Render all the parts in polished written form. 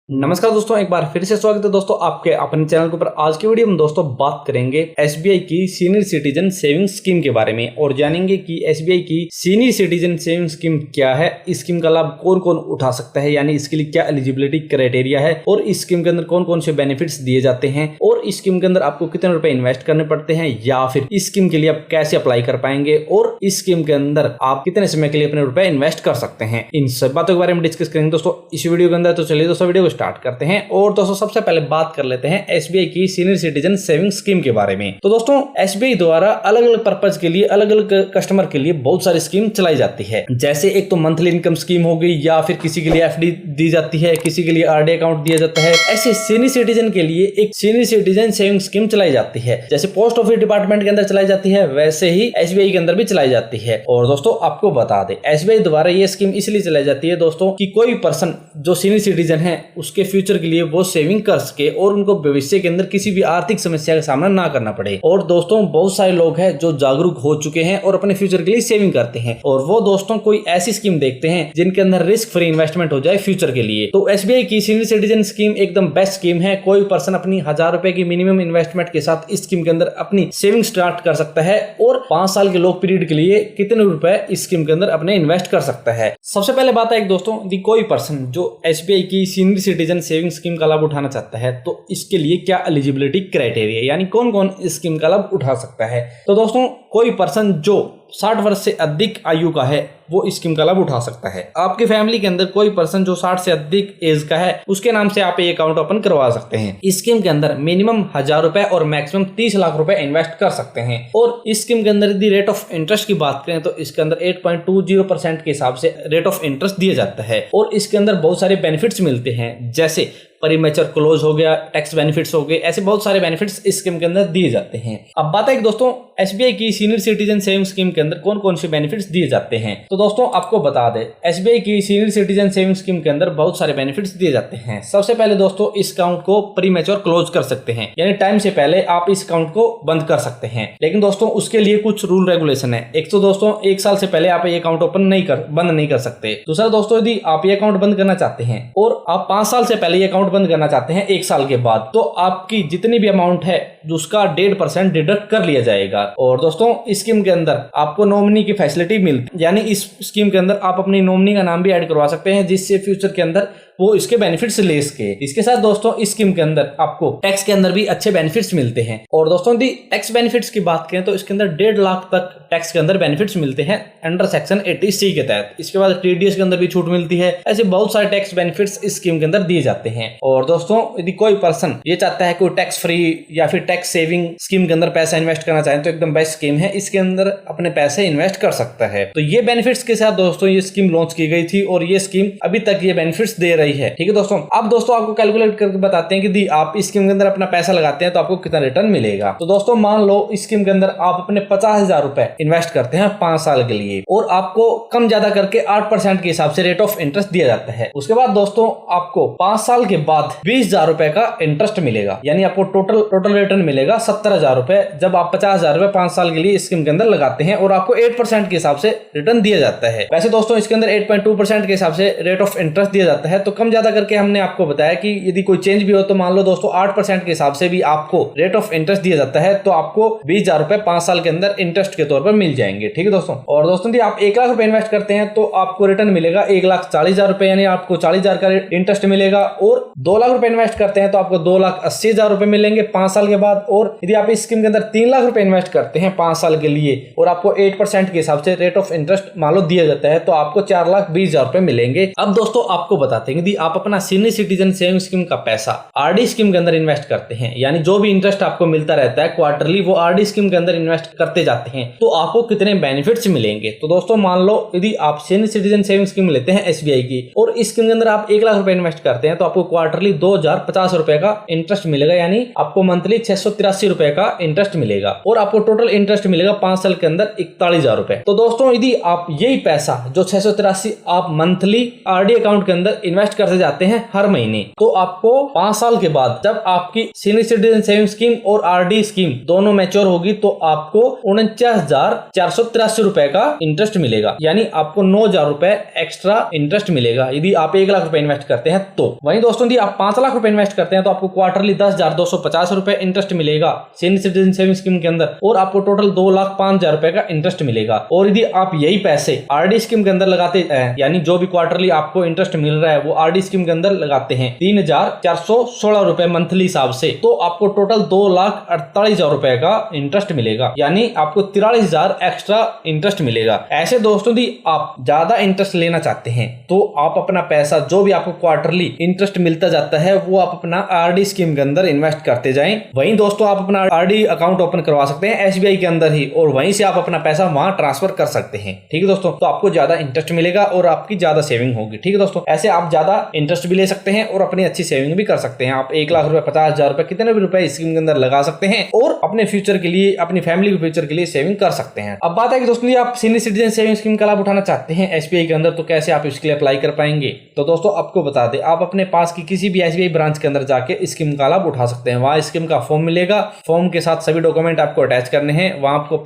नमस्कार दोस्तों, एक बार फिर से स्वागत है दोस्तों आपके अपने चैनल के ऊपर। आज की वीडियो में दोस्तों बात करेंगे एसबीआई की सीनियर सिटीजन सेविंग स्कीम के बारे में और जानेंगे कि एसबीआई की सीनियर सिटीजन सेविंग स्कीम क्या है, इस स्कीम का लाभ कौन कौन उठा सकता है, यानी इसके लिए क्या एलिजिबिलिटी क्राइटेरिया है और इस स्कीम के अंदर कौन कौन से बेनिफिट्स दिए जाते हैं और इस स्कीम के अंदर आपको कितने रुपए इन्वेस्ट करने पड़ते हैं या फिर इस स्कीम के लिए आप कैसे अप्लाई कर पाएंगे और इस स्कीम के अंदर आप कितने समय के लिए अपने रुपए इन्वेस्ट कर सकते हैं। इन सब बातों के बारे में डिस्कस करेंगे दोस्तों इस वीडियो के अंदर। तो चलिए दोस्तों वीडियो को स्टार्ट करते हैं और दोस्तों सबसे पहले बात कर लेते हैं एसबीआई की सीनियर सिटीजन सेविंग स्कीम के बारे में। तो दोस्तों एसबीआई द्वारा अलग अलग पर्पज के लिए अलग अलग कस्टमर के लिए बहुत सारी स्कीम चलाई जाती है। जैसे एक तो मंथली इनकम स्कीम हो गई, या फिर किसी के लिए एफडी दी जाती है, किसी के लिए आरडी अकाउंट दिया जाता है। ऐसे सीनियर सिटीजन के लिए एक सीनियर सिटीजन सेविंग स्कीम चलाई जाती है। जैसे पोस्ट ऑफिस डिपार्टमेंट के अंदर चलाई जाती है, वैसे ही एसबीआई के अंदर भी चलाई जाती है। और दोस्तों आपको बता दें, एसबीआई द्वारा ये स्कीम इसलिए चलाई जाती है दोस्तों कि कोई पर्सन जो सीनियर सिटीजन है उसके फ्यूचर के लिए वो सेविंग कर सके और उनको भविष्य के अंदर किसी भी आर्थिक समस्या का सामना ना करना पड़े। और दोस्तों बहुत सारे लोग हैं जो जागरूक हो चुके हैं और अपने फ्यूचर के लिए सेविंग करते हैं और वो दोस्तों कोई ऐसी स्कीम देखते हैं जिनके अंदर रिस्क फ्री इन्वेस्टमेंट हो जाए फ्यूचर के लिए। तो एसबीआई की सीनियर सिटीजन स्कीम एकदम बेस्ट स्कीम है। कोई पर्सन अपनी 1000 रुपए की मिनिमम इन्वेस्टमेंट के साथ इस स्कीम के अंदर अपनी सेविंग स्टार्ट कर सकता है और 5 साल के लॉक पीरियड के लिए कितने रुपए इस स्कीम के अंदर अपने इन्वेस्ट कर सकता है। सबसे पहले बात है दोस्तों, कोई पर्सन जो एसबीआई की सीनियर सिटीजन सेविंग स्कीम का लाभ उठाना चाहता है तो इसके लिए क्या एलिजिबिलिटी क्राइटेरिया, यानी कौन कौन इस स्कीम का लाभ उठा सकता है। तो दोस्तों कोई पर्सन जो 60 वर्ष से अधिक आयु का है वो इस स्कीम का लाभ उठा सकता है। आपकी फैमिली के अंदर कोई पर्सन जो 60 से अधिक एज का है उसके नाम से आप ये अकाउंट ओपन करवा सकते हैं। इस स्कीम के अंदर मिनिमम 1000 रुपए और मैक्सिमम 30 लाख रुपए इन्वेस्ट कर सकते हैं। और इस स्कीम के अंदर यदि रेट ऑफ इंटरेस्ट की बात करें तो इसके अंदर 8.20% के हिसाब से रेट ऑफ इंटरेस्ट दिया जाता है और इसके अंदर बहुत सारे बेनिफिट्स मिलते हैं, जैसे प्रीमेच्योर क्लोज हो गया, टैक्स बेनिफिट्स हो गए, ऐसे बहुत सारे बेनिफिट्स इस स्कीम के अंदर दिए जाते हैं। अब बात है दोस्तों एसबीआई की सीनियर सिटीजन सेविंग स्कीम के अंदर कौन कौन से बेनिफिट्स दिए जाते हैं। तो दोस्तों आपको बता दें, एसबीआई की सीनियर सिटीजन सेविंग स्कीम के अंदर बहुत सारे बेनिफिट्स दिए जाते हैं। सबसे पहले दोस्तों इस अकाउंट को प्रीमेच्योर क्लोज कर सकते हैं, यानी टाइम से पहले आप इस अकाउंट को बंद कर सकते हैं। लेकिन दोस्तों उसके लिए कुछ रूल रेगुलेशन है। एक तो दोस्तों 1 साल से पहले आप ये अकाउंट बंद नहीं कर सकते। दूसरा दोस्तों यदि आप ये अकाउंट बंद करना चाहते हैं और आप 5 साल से पहले ये अकाउंट बंद करना चाहते हैं 1 साल के बाद, तो आपकी जितनी भी अमाउंट है उसका 1.5% डिडक्ट कर लिया जाएगा। और दोस्तों इस स्कीम के अंदर आपको नॉमिनी की फैसिलिटी मिलती है, यानी इस स्कीम के अंदर आप अपनी नॉमिनी का नाम भी ऐड करवा सकते हैं जिससे फ्यूचर के अंदर वो इसके बेनिफिट्स ले सके। इसके साथ दोस्तों इस स्कीम के अंदर आपको टैक्स के अंदर भी अच्छे बेनिफिट्स मिलते हैं। और दोस्तों यदि टैक्स बेनिफिट्स की बात करें तो इसके अंदर 1.5 लाख तक टैक्स के अंदर बेनिफिट्स मिलते हैं अंडर सेक्शन 80C के तहत। इसके बाद टीडीएस के अंदर भी छूट मिलती है। ऐसे बहुत सारे टैक्स बेनिफिट्स इस स्कीम के अंदर दिए जाते हैं। और दोस्तों यदि कोई पर्सन ये चाहता है कोई टैक्स फ्री या फिर टैक्स सेविंग स्कीम के अंदर पैसा इन्वेस्ट करना चाहे तो एकदम बेस्ट स्कीम है, इसके अंदर अपने पैसे इन्वेस्ट कर सकता है। तो ये बेनिफिट्स के साथ दोस्तों ये स्कीम लॉन्च की गई थी और ये स्कीम अभी तक ये बेनिफिट्स दे रही है। ठीक है दोस्तों, अब दोस्तों आपको कैलकुलेट करके बताते हैं कि यदि आप इस स्कीम के अंदर अपना पैसा लगाते हैं तो आपको कितना रिटर्न मिलेगा। तो दोस्तों मान लो इस स्कीम के अंदर आप अपने 50,000 रुपए इन्वेस्ट करते हैं 5 साल के लिए और आपको कम ज्यादा करके 8% के हिसाब से रेट ऑफ इंटरेस्ट दिया जाता है। उसके बाद दोस्तों आपको 5 साल के बाद 20,000 रुपए का इंटरेस्ट मिलेगा, यानी आपको टोटल रिटर्न मिलेगा 70,000 रुपए जब आप 50,000 रुपए 5 साल के लिए स्कीम के अंदर लगाते हैं और आपको 8% के हिसाब से रिटर्न दिया जाता है। वैसे दोस्तों इसके अंदर 8.2% के हिसाब से रेट ऑफ इंटरेस्ट दिया जाता है। तो कम ज्यादा करके हमने आपको बताया कि यदि कोई चेंज भी हो तो मान लो दोस्तों 8% के हिसाब से भी आपको रेट ऑफ इंटरेस्ट दिया जाता है, तो आपको 20,000 रुपए 5 साल के अंदर इंटरेस्ट के तौर पर मिल जाएंगे। ठीक है दोस्तों। और दोस्तों यदि आप 1 लाख रुपए इन्वेस्ट करते हैं तो आपको रिटर्न मिलेगा 1,40,000 रुपए, यानी आपको 40,000 का इंटरेस्ट मिलेगा। और 2 लाख रुपए इन्वेस्ट करते हैं तो आपको 2,80,000 रुपए मिलेंगे 5 साल के बाद। और यदि आप इस स्कीम के अंदर 3 लाख रुपए इन्वेस्ट करते हैं 5 साल के लिए और आपको 8% के हिसाब से रेट ऑफ इंटरेस्ट मान लो दिया जाता है तो आपको 4,20,000 रुपए मिलेंगे। अब दोस्तों आपको बताते हैं यदि आप अपना सीनियर सिटीजन सेविंग स्कीम का पैसा आरडी स्कीम के अंदर इन्वेस्ट करते हैं, यानी जो भी इंटरेस्ट आपको मिलता रहता है क्वार्टरली वो आरडी स्कीम के अंदर इन्वेस्ट करते जाते हैं, तो आपको कितने बेनिफिट्स मिलेंगे। तो दोस्तों मान लो यदि आप सीनियर सिटीजन सेविंग स्कीम लेते हैं एसबीआई की और इस स्कीम के अंदर आप 1 लाख रुपए इन्वेस्ट करते हैं तो आपको क्वार्टरली 2,050 रुपए का इंटरेस्ट मिलेगा, यानी आपको मंथली 683 रुपए का इंटरेस्ट मिलेगा और आपको टोटल इंटरेस्ट मिलेगा 5 साल के अंदर 41,000 रुपए। तो दोस्तों यदि आप यही पैसा जो 683 आप मंथली आरडी अकाउंट के अंदर इन्वेस्ट करते जाते हैं हर महीने, तो आपको 5 साल के बाद जब आपकी सीनियर सिटीजन सेविंग स्कीम और आरडी स्कीम दोनों मैच्योर होगी तो आपको 49,483 रुपए का इंटरेस्ट मिलेगा, यानी आपको 9,000 रुपए एक्स्ट्रा इंटरेस्ट मिलेगा यदि आप 1 लाख रुपए इन्वेस्ट करते हैं तो। वहीं दोस्तों यदि आप 5 लाख रुपए इन्वेस्ट करते हैं तो आपको क्वार्टरली 10,250 रुपए इंटरेस्ट मिलेगा सीनियर सिटीजन सेविंग स्कीम के अंदर, और आपको टोटल 2,05,000 रुपए का इंटरेस्ट मिलेगा। और यदि आप यही पैसे आरडी स्कीम के अंदर लगाते हैं, यानी जो भी क्वार्टरली आपको इंटरेस्ट मिल रहा है वो आरडी स्कीम के अंदर लगाते हैं 3,416 रुपए मंथली हिसाब से, तो आपको टोटल 2,48,000 रुपए का इंटरेस्ट मिलेगा, यानी आपको 43,000 एक्स्ट्रा इंटरेस्ट मिलेगा। ऐसे दोस्तों यदि आप ज्यादा इंटरेस्ट लेना चाहते हैं तो आप अपना पैसा जो भी आपको क्वार्टरली इंटरेस्ट मिलता जाता है वो आप अपना आरडी स्कीम के अंदर इन्वेस्ट करते जाएं। वहीं दोस्तों आप अपना आरडी अकाउंट ओपन करवा सकते हैं एसबीआई के अंदर ही, और वहीं से आप अपना पैसा वहां ट्रांसफर कर सकते हैं। ठीक है दोस्तों, तो आपको ज्यादा इंटरेस्ट मिलेगा और आपकी ज्यादा सेविंग होगी। ठीक है दोस्तों, ऐसे आप ज्यादा इंटरेस्ट भी ले सकते हैं और अपनी अच्छी सेविंग भी कर सकते हैं। आप 1 लाख रुपए, 50,000 रुपए, कितने भी रुपए स्कीम के अंदर लगा सकते हैं और अपने फ्यूचर के लिए, अपनी फैमिली के फ्यूचर के लिए सेविंग कर सकते हैं। अब बात है कि दोस्तों आप सीनियर सिटीजन सेविंग स्कीम का लाभ उठाना चाहते हैं एसबीआई के अंदर, तो कैसे आप इसके लिए अप्लाई कर पाएंगे? तो दोस्तों आपको बता दें, आप अपने पास की किसी भी एसबीआई ब्रांच के अंदर जाके स्कीम का लाभ उठा सकते हैं। वहां स्कीम का फॉर्म मिलेगा, फॉर्म के साथ सभी डॉक्यूमेंट आपको अटैच करने हैं। वहां आपको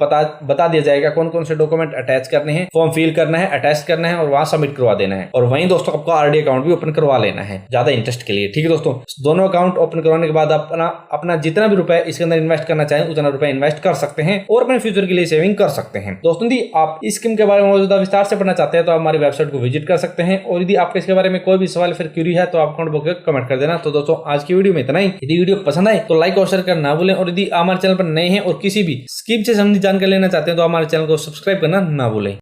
बता दिया जाएगा कौन कौन से डॉक्यूमेंट अटैच करने हैं, फॉर्म फिल करना है, अटैच करना है और वहां सबमिट करवा देना है। और वहीं दोस्तों आपको आरडी अकाउंट भी ओपन करवा लेना है ज्यादा इंटरेस्ट के लिए। ठीक है दोस्तों, दोनों अकाउंट ओपन करवाने के बाद आप अपना जितना भी रुपए इसके अंदर इन्वेस्ट करना चाहें उतना रुपए इन्वेस्ट कर सकते हैं और अपने फ्यूचर के लिए सेविंग कर सकते हैं। दोस्तों यदि आप इस स्कीम के बारे में मौजूदा विस्तार से पढ़ना चाहते हैं तो आप हमारी वेबसाइट को विजिट कर सकते हैं, और यदि आपके इसके बारे में कोई भी सवाल फिर क्यूरी है तो आप कमेंट बॉक्स में कमेंट कर देना। तो दोस्तों आज की वीडियो में इतना ही। यदि वीडियो पसंद आए तो लाइक और शेयर करना ना भूलें, और यदि हमारे चैनल पर नए हैं और किसी भी स्कीम से संबंधित जानकारी लेना चाहते हैं तो हमारे चैनल को सब्सक्राइब करना ना भूलें।